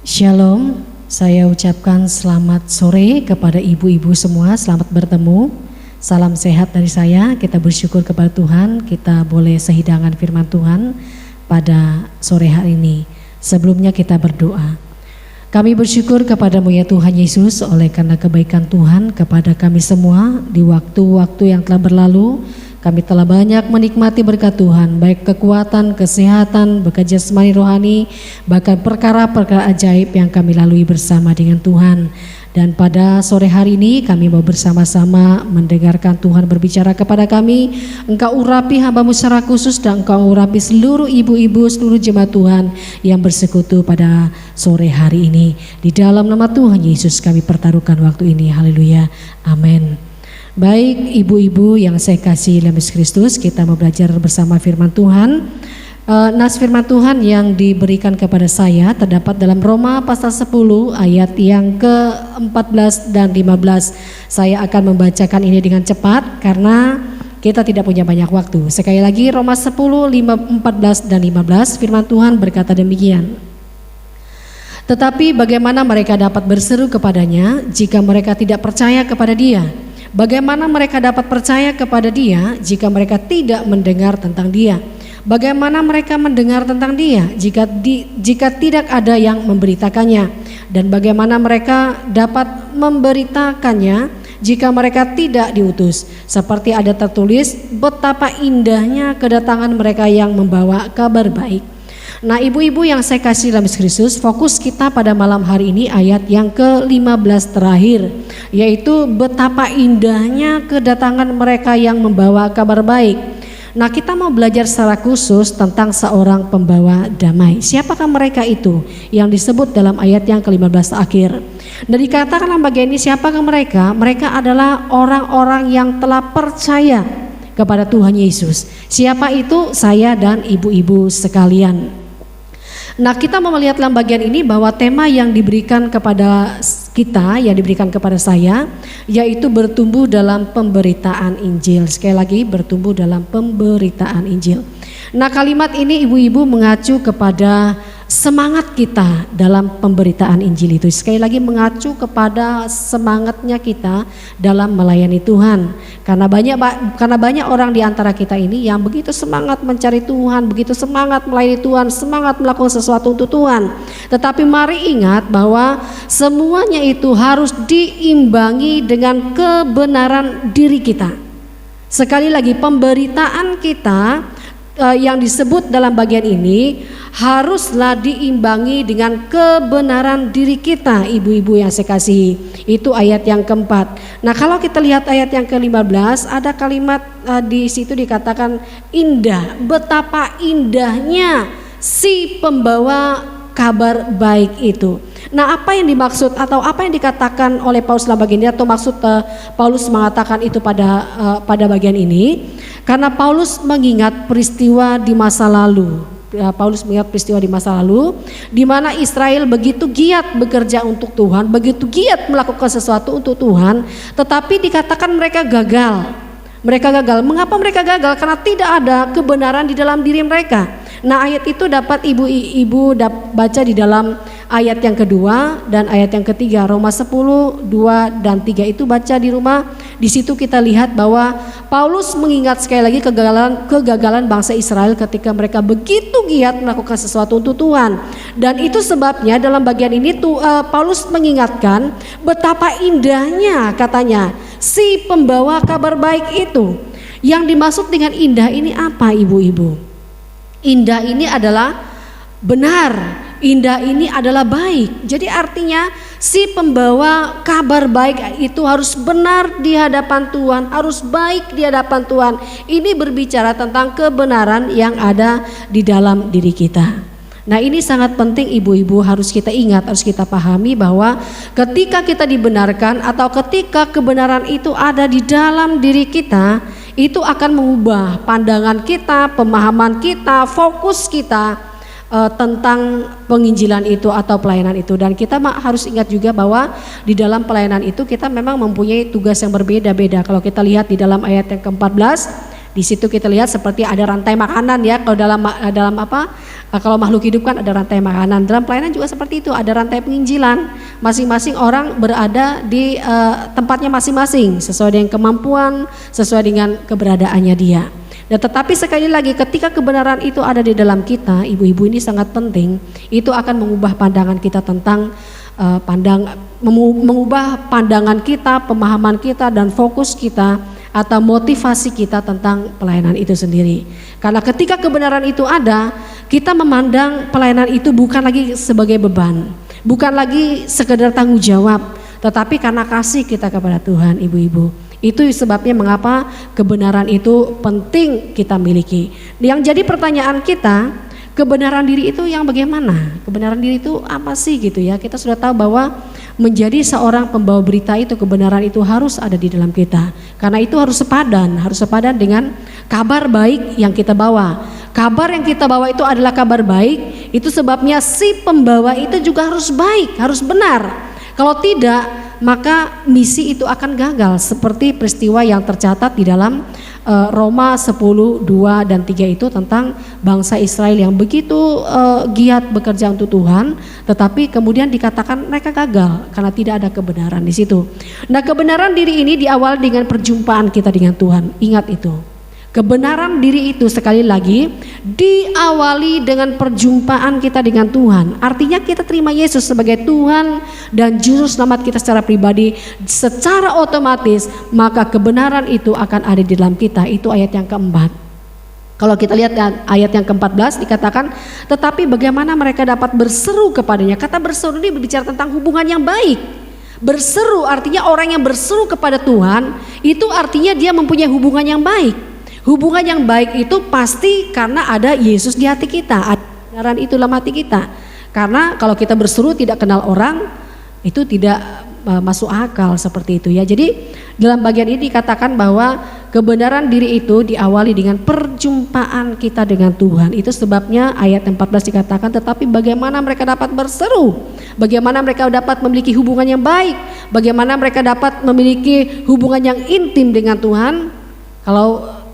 Shalom, saya ucapkan selamat sore kepada ibu-ibu semua, selamat bertemu. Salam sehat dari saya, kita bersyukur kepada Tuhan, kita boleh sehidangan firman Tuhan pada sore hari ini. Sebelumnya kita berdoa. Kami bersyukur kepadamu ya Tuhan Yesus oleh karena kebaikan Tuhan kepada kami semua di waktu-waktu yang telah berlalu. Kami telah banyak menikmati berkat Tuhan, baik kekuatan, kesehatan, berkat jasmani rohani, bahkan perkara-perkara ajaib yang kami lalui bersama dengan Tuhan. Dan pada sore hari ini kami mau bersama-sama mendengarkan Tuhan berbicara kepada kami. Engkau urapi hamba-Mu secara khusus dan Engkau urapi seluruh ibu-ibu, seluruh jemaat Tuhan yang bersekutu pada sore hari ini. Di dalam nama Tuhan Yesus kami pertaruhkan waktu ini. Haleluya. Amin. Baik ibu-ibu yang saya kasih dalam Yesus Kristus, kita mau belajar bersama firman Tuhan. Nas firman Tuhan yang diberikan kepada saya terdapat dalam Roma pasal 10 ayat yang ke-14 dan 15. Saya akan membacakan ini dengan cepat karena kita tidak punya banyak waktu. Sekali lagi Roma 10, 14 dan 15, firman Tuhan berkata demikian. Tetapi bagaimana mereka dapat berseru kepadanya jika mereka tidak percaya kepada Dia? Bagaimana mereka dapat percaya kepada Dia jika mereka tidak mendengar tentang Dia? Bagaimana mereka mendengar tentang Dia jika tidak ada yang memberitakannya? Dan bagaimana mereka dapat memberitakannya jika mereka tidak diutus? Seperti ada tertulis, betapa indahnya kedatangan mereka yang membawa kabar baik. Nah ibu-ibu yang saya kasih dalam Kristus, fokus kita pada malam hari ini ayat yang ke-15 terakhir, yaitu betapa indahnya kedatangan mereka yang membawa kabar baik. Nah kita mau belajar secara khusus tentang seorang pembawa damai. Siapakah mereka itu yang disebut dalam ayat yang ke-15 akhir? Dan dikatakan dalam bagian ini siapakah mereka? Mereka adalah orang-orang yang telah percaya kepada Tuhan Yesus. Siapa itu? Saya dan ibu-ibu sekalian. Nah kita mau melihat dalam bagian ini bahwa tema yang diberikan kepada kita, yang diberikan kepada saya, yaitu bertumbuh dalam pemberitaan Injil. Sekali lagi, bertumbuh dalam pemberitaan Injil. Nah kalimat ini ibu-ibu mengacu kepada semangat kita dalam pemberitaan Injil itu. Sekali lagi mengacu kepada semangatnya kita dalam melayani Tuhan. Karena banyak orang di antara kita ini yang begitu semangat mencari Tuhan, begitu semangat melayani Tuhan, semangat melakukan sesuatu untuk Tuhan. Tetapi mari ingat bahwa semuanya itu harus diimbangi dengan kebenaran diri kita. Sekali lagi pemberitaan kita yang disebut dalam bagian ini haruslah diimbangi dengan kebenaran diri kita, ibu-ibu yang saya kasihi. Itu ayat yang keempat. Nah kalau kita lihat ayat yang ke-15, ada kalimat di situ dikatakan indah. Betapa indahnya si pembawa kabar baik itu. Nah apa yang dimaksud atau apa yang dikatakan oleh Paulus dalam bagian ini, atau maksud Paulus mengatakan itu pada bagian ini? Karena Paulus mengingat peristiwa di masa lalu. Paulus mengingat peristiwa di masa lalu di mana Israel begitu giat bekerja untuk Tuhan, begitu giat melakukan sesuatu untuk Tuhan, tetapi dikatakan mereka gagal. Mereka gagal. Mengapa mereka gagal? Karena tidak ada kebenaran di dalam diri mereka. Nah ayat itu dapat ibu-ibu baca di dalam ayat yang kedua dan ayat yang ketiga, Roma 10, 2 dan 3 itu baca di rumah. Di situ kita lihat bahwa Paulus mengingat sekali lagi kegagalan bangsa Israel ketika mereka begitu giat melakukan sesuatu untuk Tuhan. Dan itu sebabnya dalam bagian ini Paulus mengingatkan betapa indahnya katanya si pembawa kabar baik itu. Yang dimaksud dengan indah ini apa ibu-ibu? Indah ini adalah benar, indah ini adalah baik. Jadi artinya si pembawa kabar baik itu harus benar di hadapan Tuhan, harus baik di hadapan Tuhan. Ini berbicara tentang kebenaran yang ada di dalam diri kita. Nah ini sangat penting ibu-ibu, harus kita ingat, harus kita pahami bahwa ketika kita dibenarkan atau ketika kebenaran itu ada di dalam diri kita, itu akan mengubah pandangan kita, pemahaman kita, fokus kita tentang penginjilan itu atau pelayanan itu. Dan kita harus ingat juga bahwa di dalam pelayanan itu kita memang mempunyai tugas yang berbeda-beda. Kalau kita lihat di dalam ayat yang ke-14, Di situ kita lihat seperti ada rantai makanan ya. Kalau dalam kalau makhluk hidup kan ada rantai makanan. Dalam pelayanan juga seperti itu, ada rantai penginjilan. Masing-masing orang berada di tempatnya masing-masing sesuai dengan kemampuan, sesuai dengan keberadaannya dia. Dan tetapi sekali lagi ketika kebenaran itu ada di dalam kita, ibu-ibu, ini sangat penting. Itu akan mengubah pandangan kita tentang mengubah pandangan kita, pemahaman kita, dan fokus kita atau motivasi kita tentang pelayanan itu sendiri. Karena ketika kebenaran itu ada, kita memandang pelayanan itu bukan lagi sebagai beban, bukan lagi sekedar tanggung jawab, tetapi karena kasih kita kepada Tuhan, ibu-ibu. Itu sebabnya mengapa kebenaran itu penting kita miliki. Yang jadi pertanyaan kita, kebenaran diri itu yang bagaimana? Kebenaran diri itu apa sih gitu ya? Kita sudah tahu bahwa menjadi seorang pembawa berita itu, kebenaran itu harus ada di dalam kita. Karena itu harus sepadan dengan kabar baik yang kita bawa. Kabar yang kita bawa itu adalah kabar baik. Itu sebabnya si pembawa itu juga harus baik, harus benar. Kalau tidak, maka misi itu akan gagal, seperti peristiwa yang tercatat di dalam Roma 10:2 dan 3 itu tentang bangsa Israel yang begitu giat bekerja untuk Tuhan, tetapi kemudian dikatakan mereka gagal karena tidak ada kebenaran di situ. Nah, kebenaran diri ini diawali dengan perjumpaan kita dengan Tuhan. Ingat itu. Kebenaran diri itu sekali lagi diawali dengan perjumpaan kita dengan Tuhan. Artinya kita terima Yesus sebagai Tuhan dan Juru Selamat kita secara pribadi, secara otomatis maka kebenaran itu akan ada di dalam kita. Itu ayat yang keempat. Kalau kita lihat ayat yang ke-14 dikatakan, tetapi bagaimana mereka dapat berseru kepadanya. Kata berseru ini berbicara tentang hubungan yang baik. Berseru artinya orang yang berseru kepada Tuhan, itu artinya dia mempunyai hubungan yang baik. Hubungan yang baik itu pasti karena ada Yesus di hati kita, ada kebenaran itu dalam hati kita. Karena kalau kita berseru tidak kenal orang, itu tidak masuk akal seperti itu ya. Jadi dalam bagian ini dikatakan bahwa kebenaran diri itu diawali dengan perjumpaan kita dengan Tuhan. Itu sebabnya ayat 14 dikatakan, tetapi bagaimana mereka dapat berseru, bagaimana mereka dapat memiliki hubungan yang baik, bagaimana mereka dapat memiliki hubungan yang intim dengan Tuhan kalau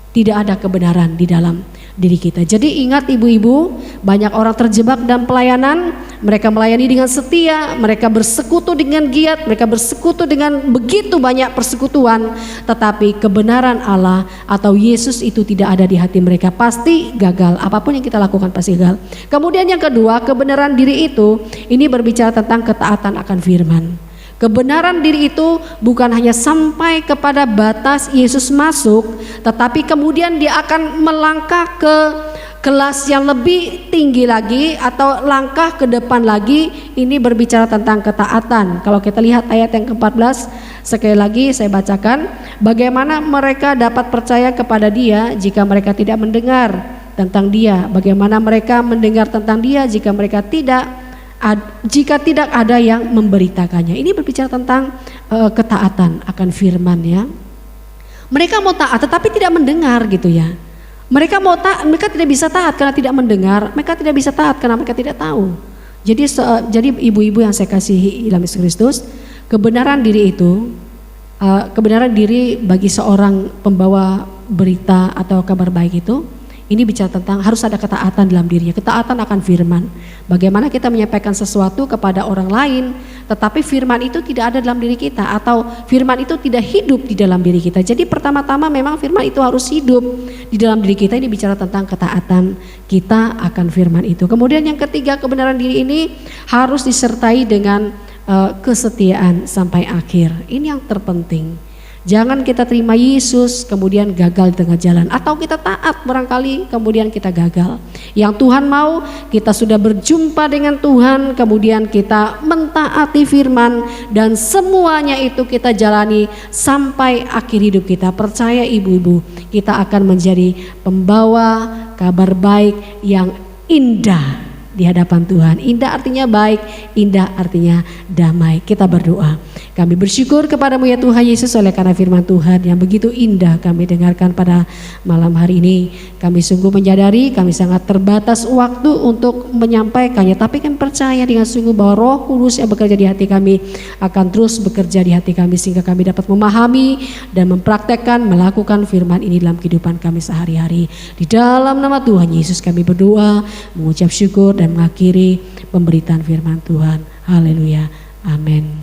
tidak ada kebenaran di dalam diri kita. Jadi ingat ibu-ibu, banyak orang terjebak dalam pelayanan. Mereka melayani dengan setia, mereka bersekutu dengan giat, mereka bersekutu dengan begitu banyak persekutuan, tetapi kebenaran Allah atau Yesus itu tidak ada di hati mereka. Pasti gagal, apapun yang kita lakukan pasti gagal. Kemudian yang kedua, kebenaran diri itu ini berbicara tentang ketaatan akan firman. Kebenaran diri itu bukan hanya sampai kepada batas Yesus masuk, tetapi kemudian dia akan melangkah ke kelas yang lebih tinggi lagi atau langkah ke depan lagi. Ini berbicara tentang ketaatan. Kalau kita lihat ayat yang ke-14, sekali lagi saya bacakan, bagaimana mereka dapat percaya kepada dia jika mereka tidak mendengar tentang dia? Bagaimana mereka mendengar tentang dia jika mereka jika tidak ada yang memberitakannya? Ini berbicara tentang ketaatan akan firman ya. Mereka mau taat tetapi tidak mendengar gitu ya. Mereka mau taat, mereka tidak bisa taat karena tidak mendengar. Mereka tidak bisa taat karena mereka tidak tahu. Jadi ibu-ibu yang saya kasihi dalam Yesus Kristus, kebenaran diri itu, kebenaran diri bagi seorang pembawa berita atau kabar baik itu, ini bicara tentang harus ada ketaatan dalam dirinya, ketaatan akan firman. Bagaimana kita menyampaikan sesuatu kepada orang lain, tetapi firman itu tidak ada dalam diri kita, atau firman itu tidak hidup di dalam diri kita. Jadi pertama-tama memang firman itu harus hidup di dalam diri kita. Ini bicara tentang ketaatan kita akan firman itu. Kemudian yang ketiga, kebenaran diri ini harus disertai dengan kesetiaan sampai akhir. Ini yang terpenting. Jangan kita terima Yesus kemudian gagal di tengah jalan, atau kita taat barangkali kemudian kita gagal. Yang Tuhan mau kita sudah berjumpa dengan Tuhan, kemudian kita mentaati firman, dan semuanya itu kita jalani sampai akhir hidup kita. Percaya ibu-ibu, kita akan menjadi pembawa kabar baik yang indah di hadapan Tuhan. Indah artinya baik, indah artinya damai. Kita berdoa. Kami bersyukur kepadamu ya Tuhan Yesus oleh karena firman Tuhan yang begitu indah kami dengarkan pada malam hari ini. Kami sungguh menyadari kami sangat terbatas waktu untuk menyampaikannya, tapi kami percaya dengan sungguh bahwa Roh Kudus yang bekerja di hati kami akan terus bekerja di hati kami sehingga kami dapat memahami dan mempraktekkan melakukan firman ini dalam kehidupan kami sehari-hari. Di dalam nama Tuhan Yesus kami berdoa, mengucap syukur dan mengakhiri pemberitaan firman Tuhan. Haleluya. Amin.